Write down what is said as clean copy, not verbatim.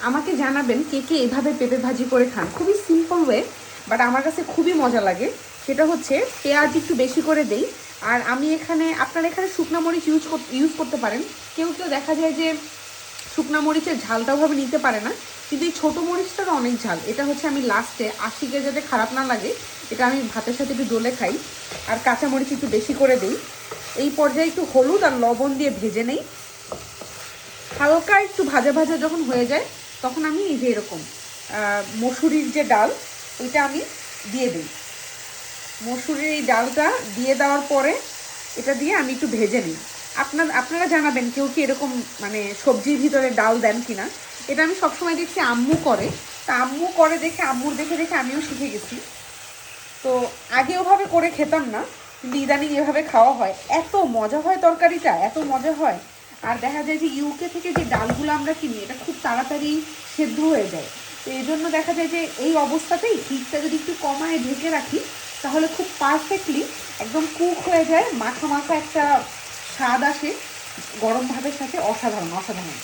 আমাকে জানাবেন কে কে এভাবে পেঁপে ভাজি করে খান। খুবই সিম্পল ওয়ে, বাট আমার কাছে খুবই মজা লাগে। সেটা হচ্ছে পেঁয়াজ একটু বেশি করে দেই। আর আমি এখানে, আপনারা এখানে শুকনো মরিচ ইউজ করতে পারেন। কেউ কেউ দেখা যায় যে শুকনো মরিচের ঝালটা ওভাবে নিতে পারে না, কিন্তু এই ছোটো মরিচটার অনেক ঝাল। এটা হচ্ছে আমি লাস্টে আশিকে যাতে খারাপ না লাগে, এটা আমি ভাতের সাথে একটু ডলে খাই। আর কাঁচা মরিচ একটু বেশি করে দিই। এই পর্যায়ে একটু হলুদ আর লবণ দিয়ে ভেজে নেই। হালকা একটু ভাজা ভাজা যখন হয়ে যায়, তখন আমি এই যে এরকম মসুরির যে ডাল, ওইটা আমি দিয়ে দিই। মসুরির এই ডালটা দিয়ে দেওয়ার পরে এটা দিয়ে আমি একটু ভেজে নিই। আপনারা জানাবেন কেউ কি এরকম মানে সবজির ভিতরে ডাল দেন কিনা। এটা আমি সবসময় দেখছি আম্মু করে, তা আম্মু করে দেখে, আম্মুর দেখে দেখে আমিও শিখে গেছি। তো আগে ওভাবে করে খেতাম না, কিন্তু ইদানিং এভাবে খাওয়া হয়। এত মজা হয় তরকারিটা, এত মজা হয়। আর দেখা যায় যে ইউকে থেকে যে ডালগুলো আমরা কিনি, এটা খুব তাড়াতাড়ি সেদ্ধ হয়ে যায়। তো এই জন্য দেখা যায় যে এই অবস্থাতেই হিটটা যদি একটু কমায় ঢেকে রাখি, তাহলে খুব পারফেক্টলি একদম কুক হয়ে যায়, মাখা মাখা একটা স্বাদ আসে গরম ভাতের সাথে। অসাধারণ অসাধারণ।